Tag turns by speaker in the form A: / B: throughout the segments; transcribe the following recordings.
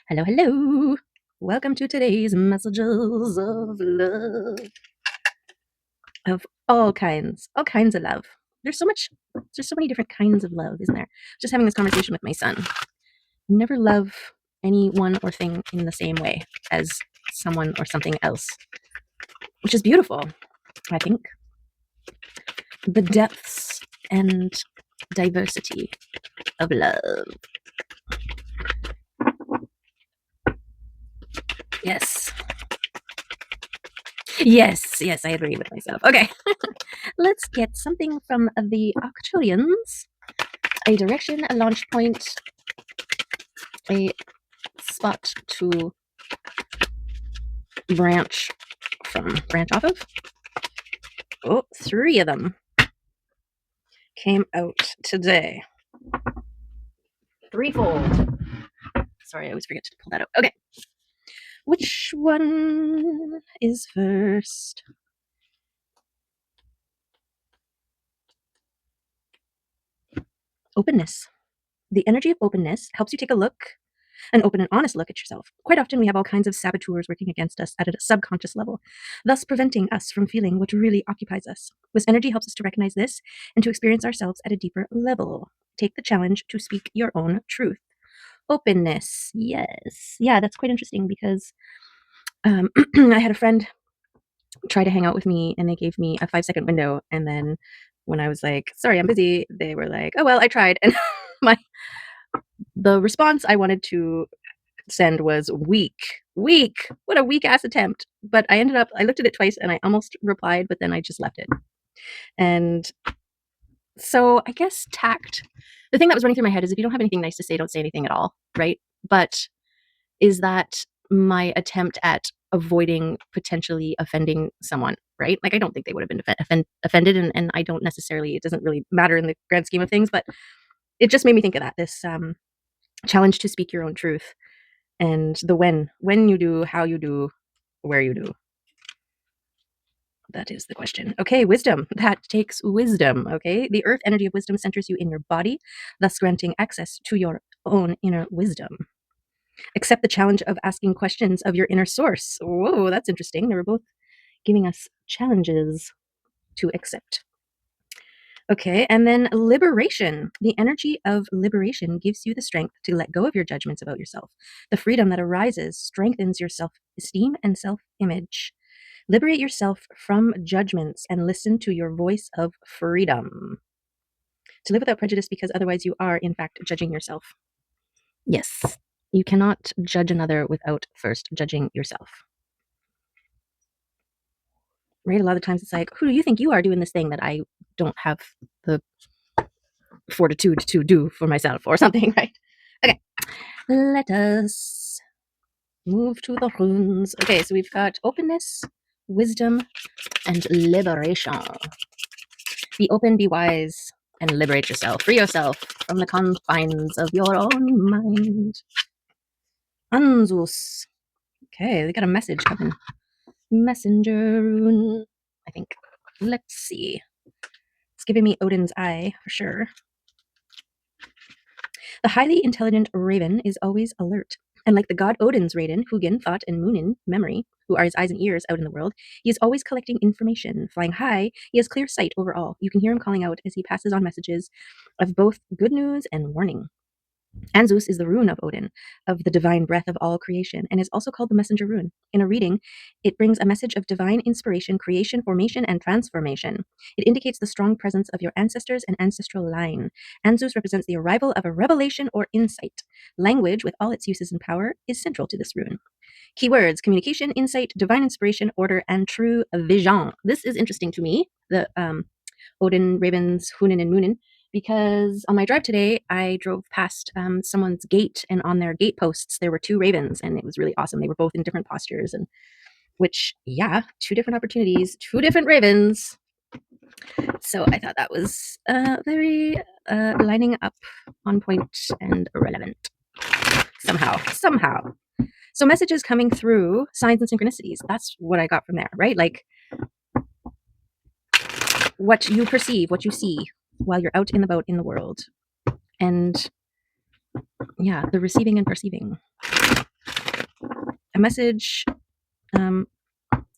A: Hello, hello. Welcome to today's messages of love. Of all kinds of love. There's so many different kinds of love, isn't there? Just having this conversation with my son. Never love anyone or thing in the same way as someone or something else, which is beautiful, I think. The depths and diversity of love. Yes. Yes, I agree with myself. Okay. Let's get something from the Octurians. A direction, a launch point, a spot to branch off of. Oh, 3 of them came out today. Threefold. Sorry, I always forget to pull that out. Okay. Which one is first? Openness. The energy of openness helps you take an open and honest look at yourself. Quite often we have all kinds of saboteurs working against us at a subconscious level, thus preventing us from feeling what really occupies us. This energy helps us to recognize this and to experience ourselves at a deeper level. Take the challenge to speak your own truth. Openness. Yes. Yeah, that's quite interesting because I had a friend try to hang out with me and they gave me a 5-second window. And then when I was like, sorry, I'm busy, they were like, oh, well, I tried. And the response I wanted to send was weak. What a weak ass attempt. But I looked at it twice and I almost replied, but then I just left it. And so I guess tact, the thing that was running through my head is if you don't have anything nice to say, don't say anything at all, right? But is that my attempt at avoiding potentially offending someone, right? Like, I don't think they would have been offended, and I don't necessarily, it doesn't really matter in the grand scheme of things, but it just made me think of that, this challenge to speak your own truth. And the when you do, how you do, where you do. That is the question. Okay, wisdom. That takes wisdom, okay? The earth energy of wisdom centers you in your body, thus granting access to your own inner wisdom. Accept the challenge of asking questions of your inner source. Whoa, that's interesting. They were both giving us challenges to accept. Okay, and then liberation. The energy of liberation gives you the strength to let go of your judgments about yourself. The freedom that arises strengthens your self-esteem and self-image. Liberate yourself from judgments and listen to your voice of freedom. To live without prejudice, because otherwise you are, in fact, judging yourself. Yes, you cannot judge another without first judging yourself. Right? A lot of times it's like, who do you think you are doing this thing that I don't have the fortitude to do for myself or something, right? Okay, let us move to the runes. Okay, so we've got openness, wisdom, and liberation. Be open, be wise, and liberate yourself. Free yourself from the confines of your own mind. Anzus. Okay, we got a message coming. Messenger rune, I think. Let's see. It's giving me Odin's eye for sure. The highly intelligent raven is always alert. And like the god Odin's raven, Hugin, thought, and Munin, memory, who are his eyes and ears out in the world, he is always collecting information. Flying high, he has clear sight over all. You can hear him calling out as he passes on messages of both good news and warning. Anzus is the rune of Odin, of the divine breath of all creation, and is also called the messenger rune. In a reading, it brings a message of divine inspiration, creation, formation, and transformation. It indicates the strong presence of your ancestors and ancestral line. Anzus represents the arrival of a revelation or insight. Language, with all its uses and power, is central to this rune. Keywords: communication, insight, divine inspiration, order, and true vision. This is interesting to me, the Odin, ravens, Hunin, and Munin, because on my drive today, I drove past someone's gate, and on their gate posts, there were 2 ravens, and it was really awesome. They were both in different postures, and 2 different opportunities, 2 different ravens. So I thought that was very lining up on point and relevant somehow. So messages coming through, signs and synchronicities. That's what I got from there, right? Like what you perceive, what you see while you're out and about in the world. And yeah, the receiving and perceiving. a message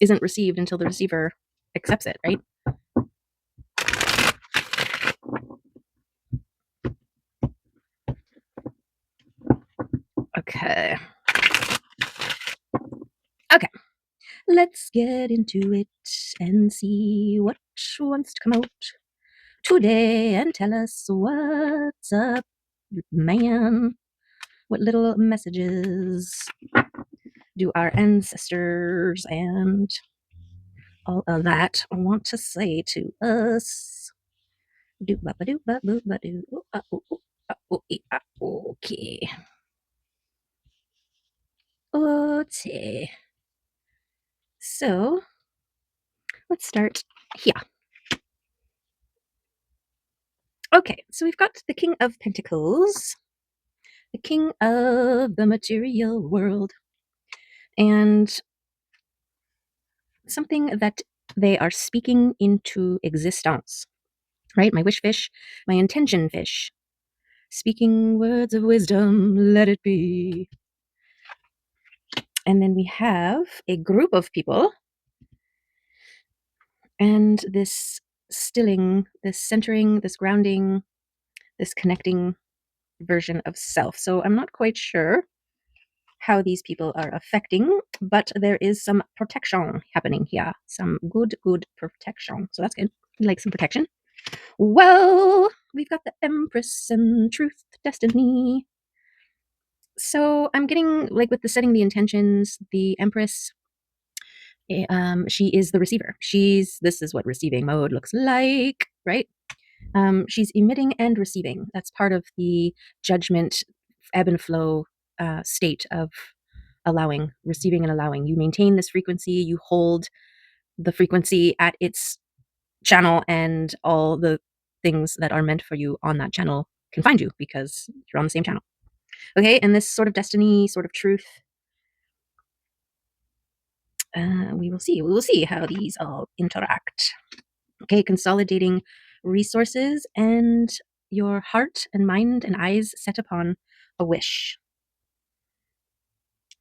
A: isn't received until the receiver accepts it, right? Okay. Okay. Let's get into it and see what wants to come out today and tell us what's up, man. What little messages do our ancestors and all of that want to say to us? Do ba ba do ba boo ba do. Okay. Okay. So let's start here. Okay, so we've got the King of Pentacles, the King of the material world, and something that they are speaking into existence, right? My wish fish, my intention fish, speaking words of wisdom, let it be. And then we have a group of people and this stilling, this centering, this grounding, this connecting version of self. So I'm not quite sure how these people are affecting, but there is some protection happening here. Some good protection. So that's good. We like some protection. Well, we've got the Empress and Truth, Destiny. So I'm getting, like, with the setting the intentions, the Empress, she is the receiver. This is what receiving mode looks like, right? She's emitting and receiving. That's part of the judgment, ebb and flow state of allowing, receiving and allowing. You maintain this frequency, you hold the frequency at its channel, and all the things that are meant for you on that channel can find you because you're on the same channel. Okay, and this sort of destiny, sort of truth, we will see. We will see how these all interact. Okay, consolidating resources and your heart and mind and eyes set upon a wish.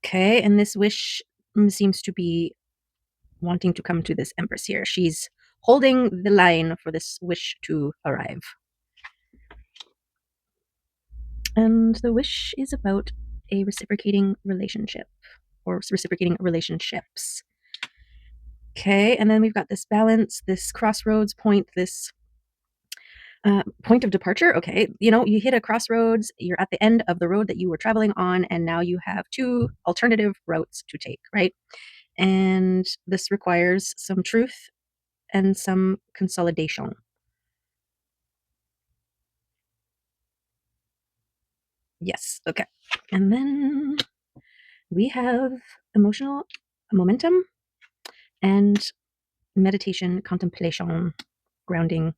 A: Okay, and this wish seems to be wanting to come to this Empress here. She's holding the line for this wish to arrive. And the wish is about a reciprocating relationship or reciprocating relationships. Okay, and then we've got this balance, this crossroads point, this point of departure. Okay, you hit a crossroads, you're at the end of the road that you were traveling on, and now you have two alternative routes to take, right? And this requires some truth and some consolidation. Yes, okay. And then we have emotional momentum and meditation, contemplation, grounding.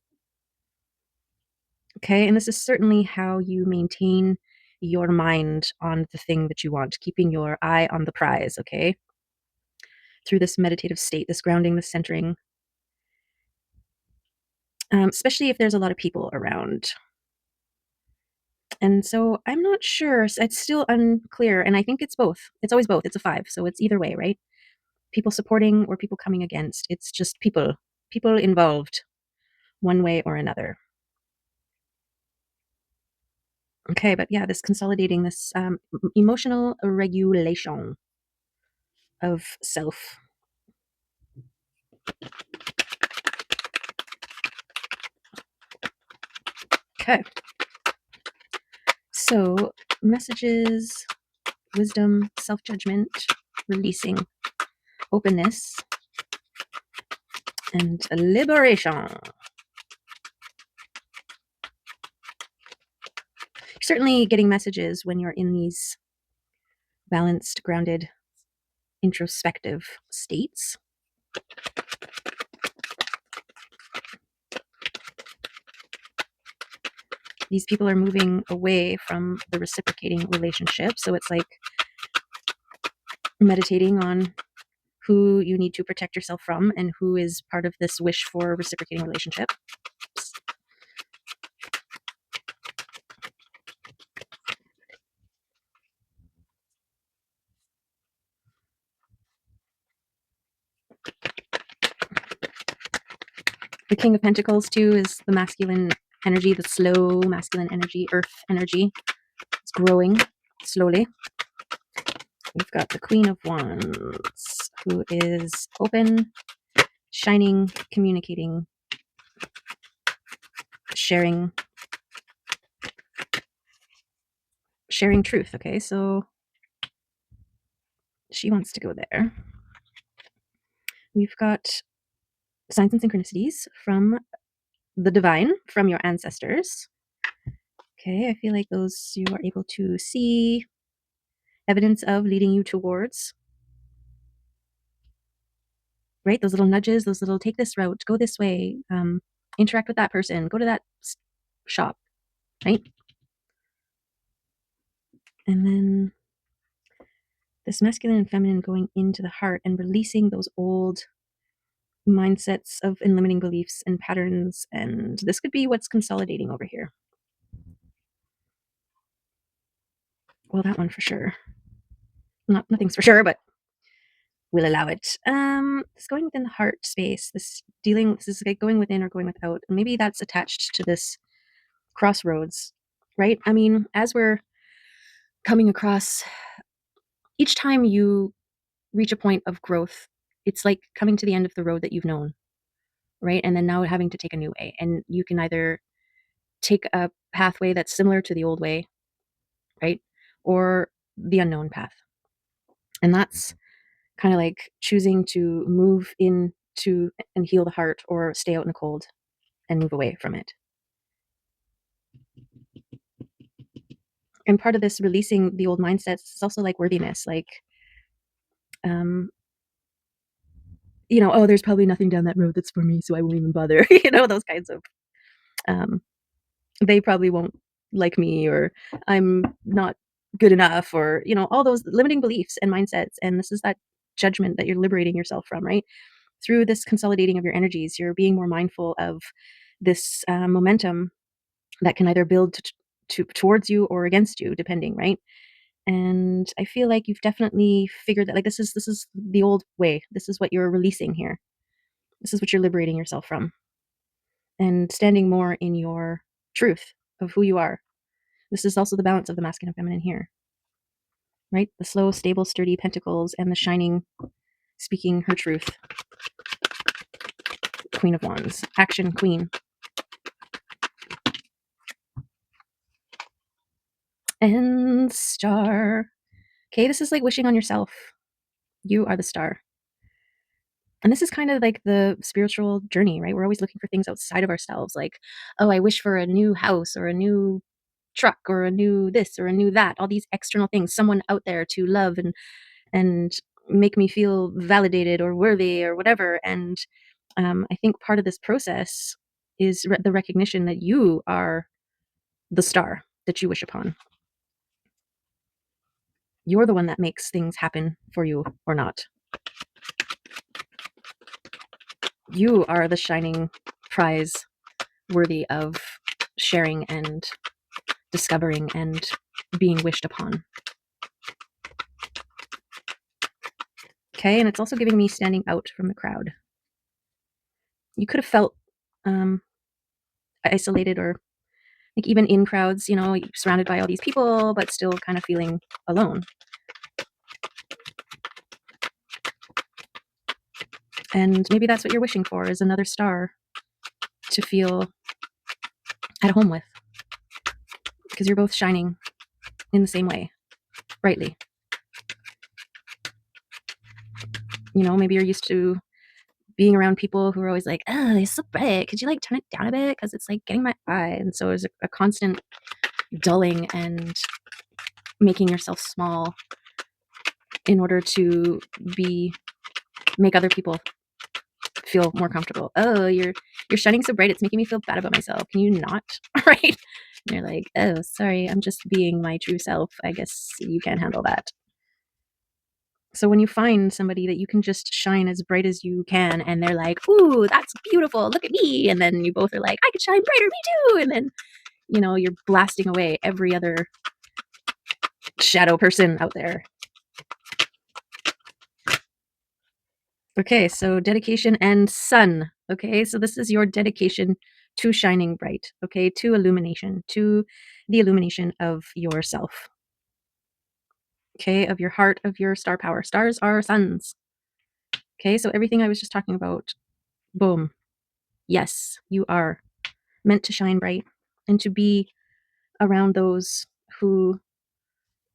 A: Okay, and this is certainly how you maintain your mind on the thing that you want, keeping your eye on the prize, okay? Through this meditative state, this grounding, this centering, especially if there's a lot of people around. And so I'm not sure. It's still unclear. And I think it's both. It's always both. It's a 5. So it's either way, right? People supporting or people coming against. It's just people involved one way or another. Okay, but yeah, this consolidating, this emotional regulation of self. Okay. So messages, wisdom, self-judgment, releasing, openness, and liberation. You're certainly getting messages when you're in these balanced, grounded, introspective states. These people are moving away from the reciprocating relationship. So it's like meditating on who you need to protect yourself from and who is part of this wish for a reciprocating relationship. The King of Pentacles, too, is the masculine energy, the slow masculine energy, earth energy. It's growing slowly. We've got the Queen of Wands, who is open, shining, communicating, sharing truth. Okay, so she wants to go there. We've got signs and synchronicities from the divine, from your ancestors. Okay, I feel like those you are able to see evidence of, leading you towards, right? Those little nudges, those little take this route, go this way, interact with that person, go to that shop, right? And then this masculine and feminine going into the heart and releasing those old mindsets of and limiting beliefs and patterns. And this could be what's consolidating over here. Well, that one for sure. Nothing's for sure, but we'll allow it. This going within the heart space, this is like going within or going without. And maybe that's attached to this crossroads, right? I mean, as we're coming across, each time you reach a point of growth, it's like coming to the end of the road that you've known, right? And then now having to take a new way. And you can either take a pathway that's similar to the old way, right? Or the unknown path. And that's kind of like choosing to move into and heal the heart, or stay out in the cold and move away from it. And part of this releasing the old mindsets is also like worthiness, like, oh, there's probably nothing down that road that's for me, so I won't even bother. Those kinds of, they probably won't like me, or I'm not good enough, or, all those limiting beliefs and mindsets. And this is that judgment that you're liberating yourself from, right? Through this consolidating of your energies, you're being more mindful of this momentum that can either build towards you or against you, depending, right? And I feel like you've definitely figured that, like, this is the old way. This is what you're releasing here. This is what you're liberating yourself from, and standing more in your truth of who you are. This is also the balance of the masculine and feminine here, right? The slow, stable, sturdy pentacles, and the shining, speaking her truth, Queen of Wands, action queen. And star. Okay, this is like wishing on yourself. You are the star. And this is kind of like the spiritual journey, right? We're always looking for things outside of ourselves, like, oh, I wish for a new house, or a new truck, or a new this, or a new that, all these external things, someone out there to love and make me feel validated or worthy or whatever. And I think part of this process is the recognition that you are the star that you wish upon. You're the one that makes things happen for you or not. You are the shining prize worthy of sharing and discovering and being wished upon. Okay, and it's also giving me standing out from the crowd. You could have felt isolated, or like even in crowds, surrounded by all these people, but still kind of feeling alone. And maybe that's what you're wishing for, is another star to feel at home with, because you're both shining in the same way, brightly. Maybe you're used to being around people who are always like, oh, it's so bright. Could you like turn it down a bit? Because it's like getting my eye. And so it's a constant dulling and making yourself small in order to make other people feel more comfortable. Oh, you're shining so bright, it's making me feel bad about myself. Can you not? Right? And you're like, oh, sorry, I'm just being my true self. I guess you can't handle that. So when you find somebody that you can just shine as bright as you can, and they're like, ooh, that's beautiful, look at me. And then you both are like, I could shine brighter, me too. And then, you're blasting away every other shadow person out there. Okay, so dedication and sun. Okay, so this is your dedication to shining bright, okay, to illumination, to the illumination of yourself, okay, of your heart, of your star power. Stars are suns. Okay, so everything I was just talking about, boom. Yes, you are meant to shine bright and to be around those who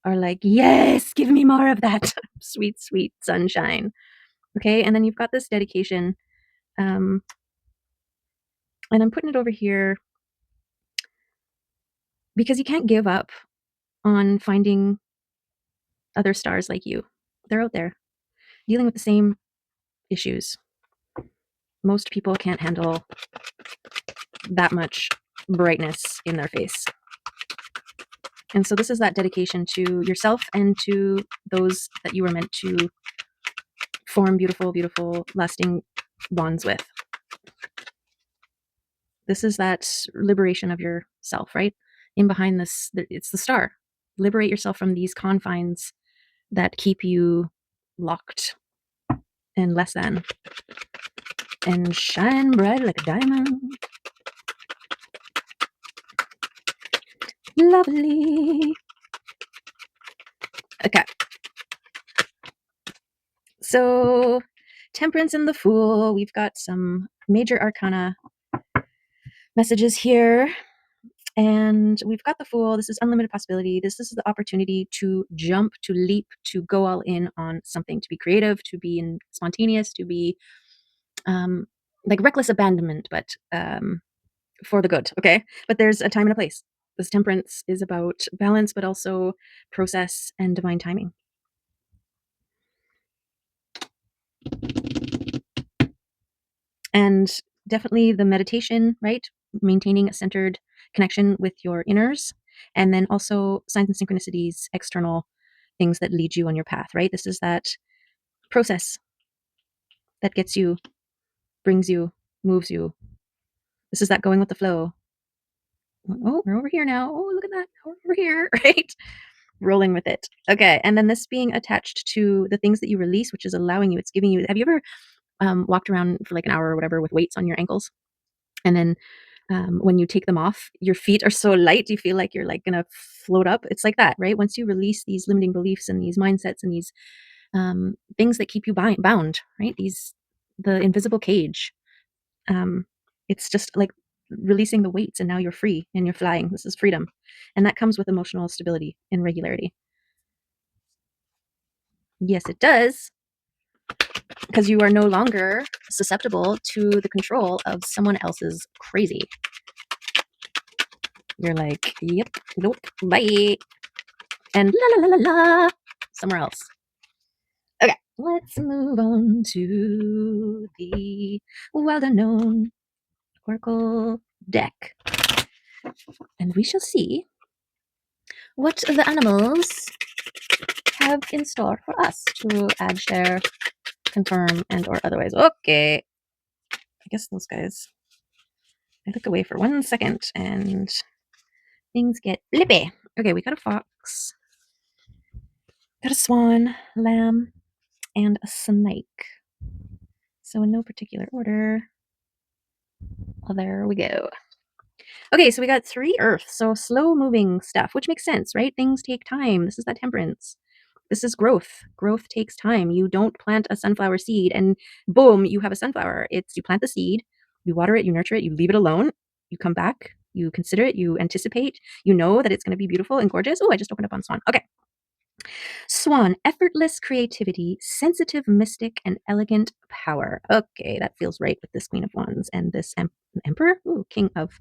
A: are like, yes, give me more of that sweet, sweet sunshine. Okay, and then you've got this dedication. Um, and I'm putting it over here because you can't give up on finding other stars like you. They're out there dealing with the same issues. Most people can't handle that much brightness in their face. And so this is that dedication to yourself and to those that you were meant to form beautiful, beautiful, lasting bonds with. This is that liberation of yourself, right? In behind this, it's the star. Liberate yourself from these confines that keep you locked and less than, and shine bright like a diamond. Lovely. Okay. So, Temperance and the Fool. We've got some major arcana messages here. And we've got the Fool. This is unlimited possibility. This is the opportunity to jump, to leap, to go all in on something, to be creative, to be spontaneous, to be like reckless abandonment, but for the good. Okay. But there's a time and a place. This Temperance is about balance, but also process and divine timing. And definitely the meditation, right? Maintaining a centered connection with your inners, and then also signs and synchronicities, external things that lead you on your path, right? This is that process that gets you, brings you, moves you. This is that going with the flow. Oh, we're over here now. Oh, look at that. We're over here, right? Rolling with it. Okay. And then this being attached to the things that you release, which is allowing you, it's giving you. Have you ever walked around for like an hour or whatever with weights on your ankles? And then when you take them off, your feet are so light, you feel like you're like gonna float up. It's like that, right? Once you release these limiting beliefs and these mindsets and these things that keep you bound, right? The invisible cage. Um, it's just like releasing the weights, and now you're free and you're flying. This is freedom, and that comes with emotional stability and regularity. Yes, it does, because you are no longer susceptible to the control of someone else's crazy. You're like, yep, nope, bye. And la la la la la, somewhere else. Okay, let's move on to the well-known Oracle deck. And we shall see what the animals have in store for us to add, share, confirm, and or otherwise. Okay. I guess those guys, I look away for 1 second and things get flippy. Okay, we got a fox, got a swan, lamb, and a snake. So in no particular order. Well, there we go. Okay, so we got 3 Earth, so slow moving stuff, which makes sense, right? Things take time. This is that Temperance. This is growth. Growth takes time. You don't plant a sunflower seed and boom, you have a sunflower. It's you plant the seed, you water it, you nurture it, you leave it alone, you come back, you consider it, you anticipate, you know that it's going to be beautiful and gorgeous. Oh, I just opened up on Swan. Okay. Swan, effortless creativity, sensitive mystic, and elegant power. Okay, that feels right with this Queen of Wands and this Emperor. Ooh, King of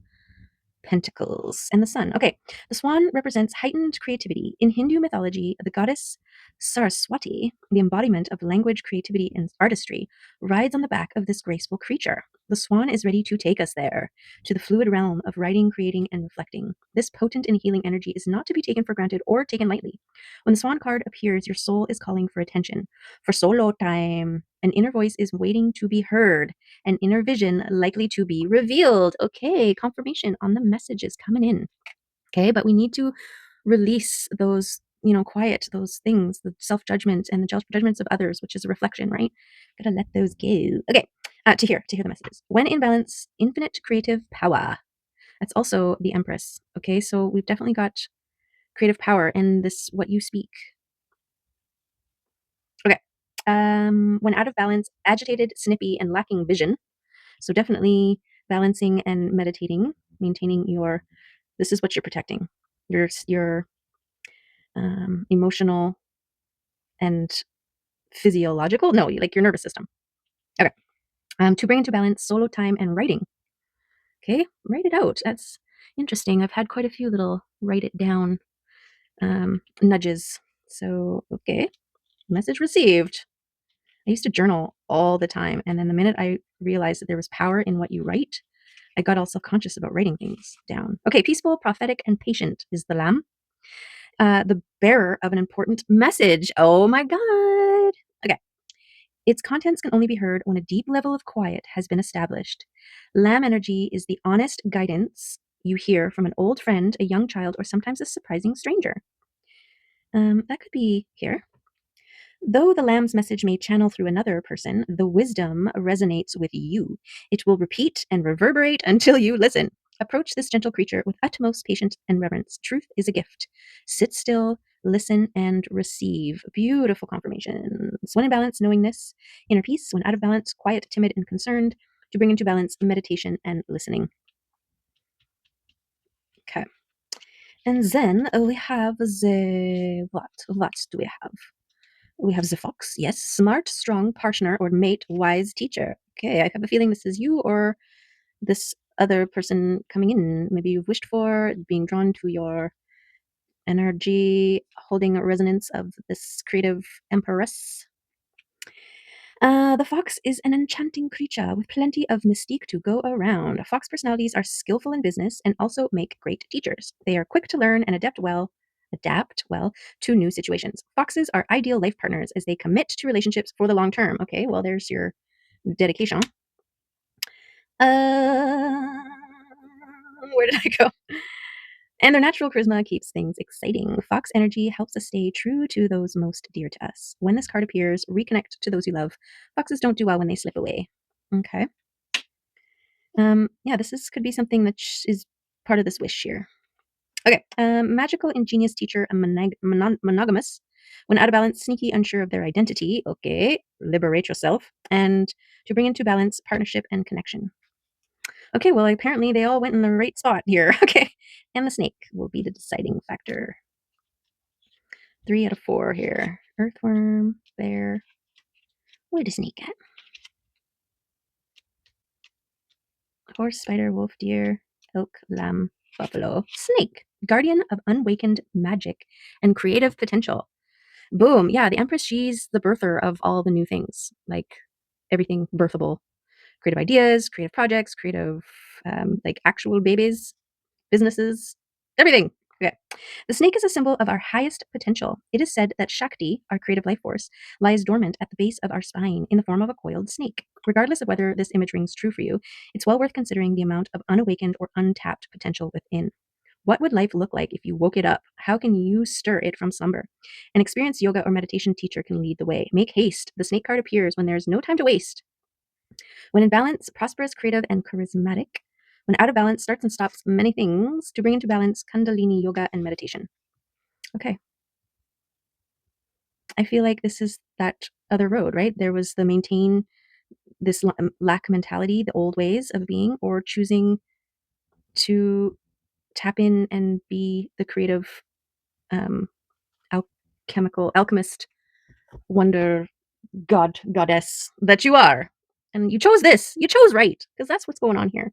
A: Pentacles and the Sun. Okay, the swan represents heightened creativity. In Hindu mythology, the goddess Saraswati, the embodiment of language, creativity, and artistry, rides on the back of this graceful creature. The swan is ready to take us there, to the fluid realm of writing, creating, and reflecting. This potent and healing energy is not to be taken for granted or taken lightly. When the swan card appears, your soul is calling for attention, for solo time. An inner voice is waiting to be heard, an inner vision likely to be revealed. Okay, confirmation on the messages coming in. Okay, but we need to release those quiet those things, the self-judgment and the judgments of others, which is a reflection, right? Gotta let those go. Okay, to hear the messages. When in balance, infinite creative power. That's also the Empress. Okay, so we've definitely got creative power in this, what you speak. Okay. When out of balance, agitated, snippy, and lacking vision. So definitely balancing and meditating, maintaining this is what you're protecting. Your emotional and physiological, no, like your nervous system. Okay. To bring into balance solo time and writing. Okay, write it out. That's interesting. I've had quite a few little write it down nudges. So, okay, message received. I used to journal all the time. And then the minute I realized that there was power in what you write, I got all self conscious about writing things down. Okay, peaceful, prophetic, and patient is the lamb. The bearer of an important message. Oh my God. Okay. Its contents can only be heard when a deep level of quiet has been established. Lamb energy is the honest guidance you hear from an old friend, a young child, or sometimes a surprising stranger. That could be here. Though the lamb's message may channel through another person, the wisdom resonates with you. It will repeat and reverberate until you listen. Approach this gentle creature with utmost patience and reverence. Truth is a gift. Sit still, listen, and receive. Beautiful confirmations. When in balance, knowingness, inner peace. When out of balance, quiet, timid, and concerned. To bring into balance, meditation and listening. Okay. And then we have the what? What do we have? We have the fox. Yes, smart, strong, partner or mate, wise teacher. Okay, I have a feeling this is you or this other person coming in. Maybe you've wished for being drawn to your energy, holding a resonance of this creative empress. The fox is an enchanting creature with plenty of mystique to go around. Fox personalities are skillful in business and also make great teachers. They are quick to learn and adapt well to new situations. Foxes are ideal life partners as they commit to relationships for the long term. Okay, well, there's your dedication. Where did I go? And their natural charisma keeps things exciting. Fox energy helps us stay true to those most dear to us. When this card appears, reconnect to those you love. Foxes don't do well when they slip away. Okay. Yeah, could be something that is part of this wish here. Okay. Magical, ingenious teacher, and monogamous. When out of balance, sneaky, unsure of their identity. Okay. Liberate yourself. And to bring into balance, partnership and connection. Okay, well, apparently they all went in the right spot here. Okay. And the snake will be the deciding factor. 3 out of 4 here. Earthworm, bear. Where the snake at? Horse, spider, wolf, deer, elk, lamb, buffalo, snake. Guardian of unawakened magic and creative potential. Boom. Yeah, the Empress, she's the birther of all the new things, like everything birthable. Creative ideas, creative projects, creative, like actual babies, businesses, everything. Okay. The snake is a symbol of our highest potential. It is said that Shakti, our creative life force, lies dormant at the base of our spine in the form of a coiled snake. Regardless of whether this image rings true for you, it's well worth considering the amount of unawakened or untapped potential within. What would life look like if you woke it up? How can you stir it from slumber? An experienced yoga or meditation teacher can lead the way. Make haste. The snake card appears when there's no time to waste. When in balance, prosperous, creative, and charismatic. When out of balance, starts and stops many things. To bring into balance, Kundalini yoga and meditation. Okay. I feel like this is that other road, right? There was the maintain this lack mentality, the old ways of being, or choosing to tap in and be the creative, um, alchemist, wonder goddess that you are. And you chose this. You chose right, because that's what's going on here.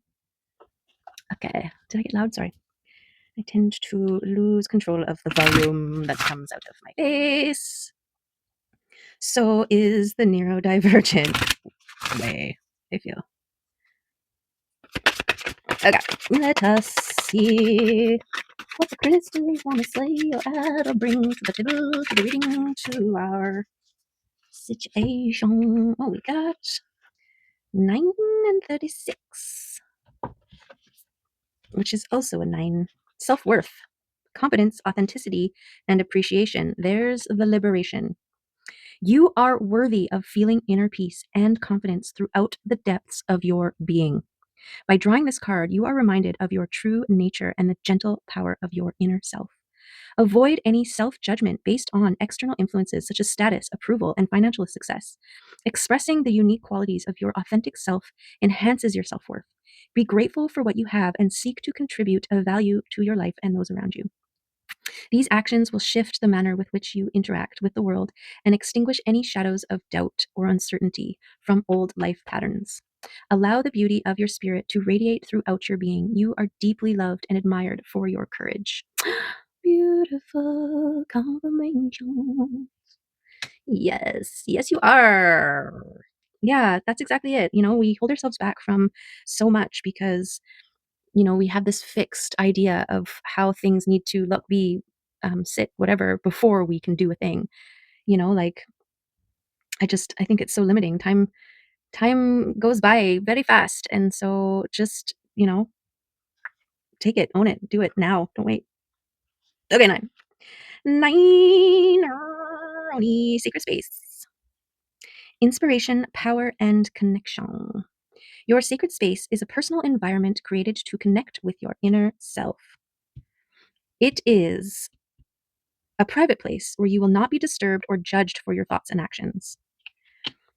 A: Okay. Did I get loud? Sorry. I tend to lose control of the volume that comes out of my face. So is the neurodivergent way, I feel. Okay, let us see what the crystals want to say or add or bring to the table, to the reading, to our situation. Oh, we got 9 and 36, which is also a 9. Self-worth. confidence, authenticity, and appreciation. There's the liberation. You are worthy of feeling inner peace and confidence throughout the depths of your being. By drawing this card, you are reminded of your true nature and the gentle power of your inner self. Avoid any self judgment based on external influences such as status, approval, and financial success. Expressing the unique qualities of your authentic self enhances your self worth. Be grateful for what you have and seek to contribute a value to your life and those around you. These actions will shift the manner with which you interact with the world and extinguish any shadows of doubt or uncertainty from old life patterns. Allow the beauty of your spirit to radiate throughout your being. You are deeply loved and admired for your courage. Beautiful confirmation. Yes, yes, you are. Yeah, that's exactly it. We hold ourselves back from so much because we have this fixed idea of how things need to look, be, sit, whatever, before we can do a thing. Like I think it's so limiting. Time goes by very fast, and so just take it, own it, do it now. Don't wait. Okay, nine, sacred space, inspiration, power, and connection. Your sacred space is a personal environment created to connect with your inner self. It is a private place where you will not be disturbed or judged for your thoughts and actions.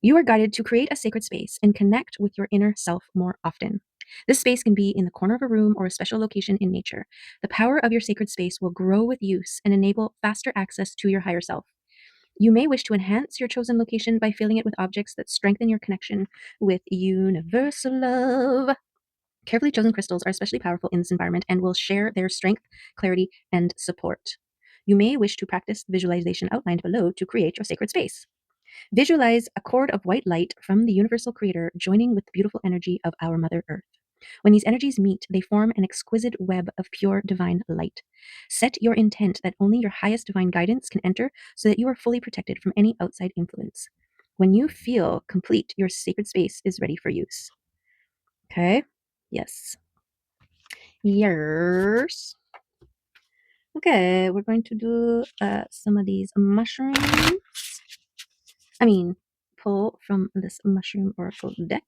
A: You are guided to create a sacred space and connect with your inner self more often. This space can be in the corner of a room or a special location in nature. The power of your sacred space will grow with use and enable faster access to your higher self. You may wish to enhance your chosen location by filling it with objects that strengthen your connection with universal love. Carefully chosen crystals are especially powerful in this environment and will share their strength, clarity, and support. You may wish to practice the visualization outlined below to create your sacred space. Visualize a cord of white light from the universal creator joining with the beautiful energy of our Mother Earth. When these energies meet, they form an exquisite web of pure divine light. Set your intent that only your highest divine guidance can enter so that you are fully protected from any outside influence. When you feel complete, your sacred space is ready for use. Okay? Yes. Yes. Okay, we're going to do some of these mushrooms. Pull from this mushroom oracle deck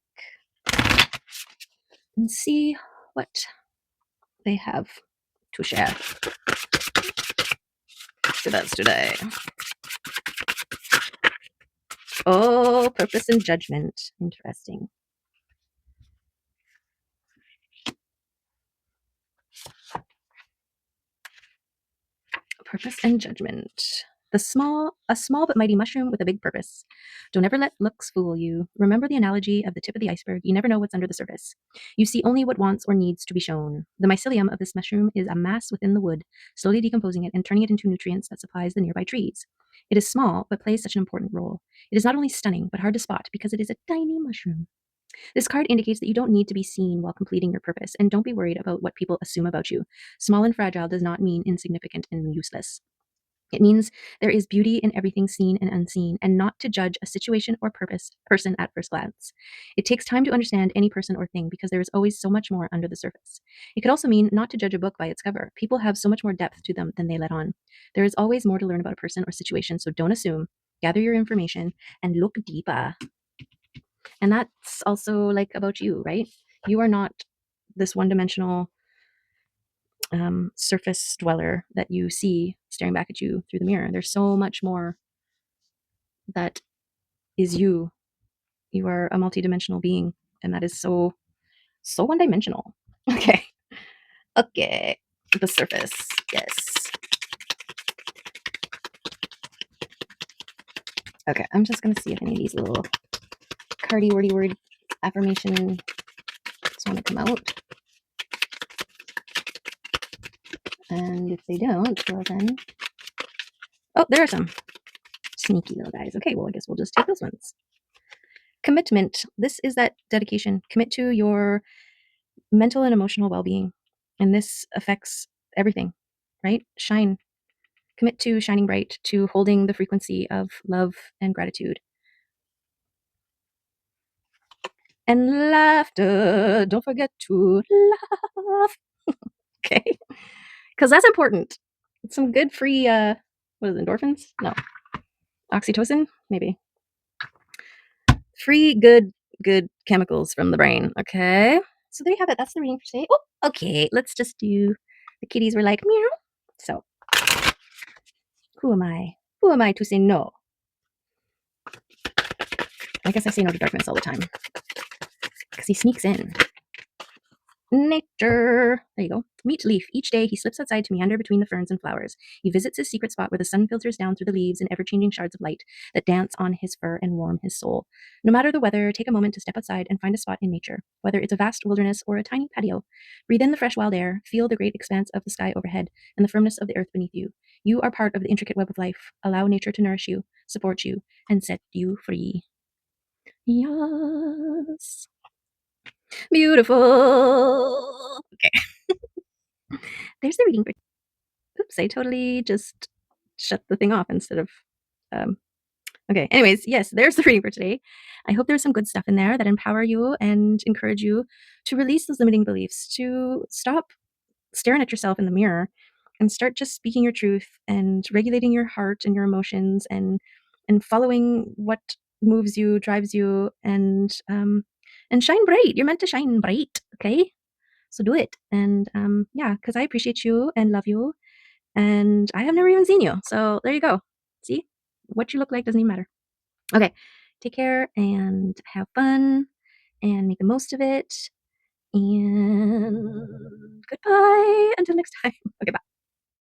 A: and see what they have to share with us today. Oh, purpose and judgment. Interesting. Purpose and judgment. A small but mighty mushroom with a big purpose. Don't ever let looks fool you. Remember the analogy of the tip of the iceberg. You never know what's under the surface. You see only what wants or needs to be shown. The mycelium of this mushroom is a mass within the wood, slowly decomposing it and turning it into nutrients that supplies the nearby trees. It is small, but plays such an important role. It is not only stunning, but hard to spot because it is a tiny mushroom. This card indicates that you don't need to be seen while completing your purpose, and don't be worried about what people assume about you. Small and fragile does not mean insignificant and useless. It means there is beauty in everything seen and unseen, and not to judge a situation or person at first glance. It takes time to understand any person or thing because there is always so much more under the surface. It could also mean not to judge a book by its cover. People have so much more depth to them than they let on. There is always more to learn about a person or situation, so don't assume. Gather your information and look deeper. And that's also like about you, right? You are not this one-dimensional surface dweller that you see staring back at you through the mirror. There's so much more that is you. You are a multidimensional being, and that is so one-dimensional. Okay. Okay. The surface. Yes. Okay, I'm just gonna see if any of these little cardy wordy word affirmations want to come out. And if they don't, well then. Oh, there are some sneaky little guys. Okay, well, I guess we'll just take those ones. Commitment. This is that dedication. Commit to your mental and emotional well-being. And this affects everything, right? Shine. Commit to shining bright, to holding the frequency of love and gratitude. And laughter. Don't forget to laugh. Okay? Because that's important. some good free, what is it, endorphins? No, oxytocin, maybe. Free good chemicals from the brain. Okay. So there you have it. That's the reading for today. Oh, okay. Let's just do the kitties were like meow. So who am I? Who am I to say no? I guess I say no to darkness all the time because he sneaks in. Nature. There you go. Meet Leaf. Each day he slips outside to meander between the ferns and flowers. He visits his secret spot where the sun filters down through the leaves in ever-changing shards of light that dance on his fur and warm his soul. No matter the weather, take a moment to step outside and find a spot in nature, whether it's a vast wilderness or a tiny patio. Breathe in the fresh wild air, feel the great expanse of the sky overhead and the firmness of the earth beneath you. You are part of the intricate web of life. Allow nature to nourish you, support you, and set you free. Yes. Beautiful. Okay. There's the reading for. Oops, I totally just shut the thing off instead of. Um, okay. Anyways, yes, there's the reading for today. I hope there's some good stuff in there that empower you and encourage you to release those limiting beliefs, to stop staring at yourself in the mirror and start just speaking your truth and regulating your heart and your emotions and following what moves you, drives you, and shine bright. You're meant to shine bright, okay? So do it. And yeah, because I appreciate you and love you. And I have never even seen you. So there you go. See? What you look like doesn't even matter. Okay. Take care and have fun and make the most of it. And goodbye until next time. Okay, bye.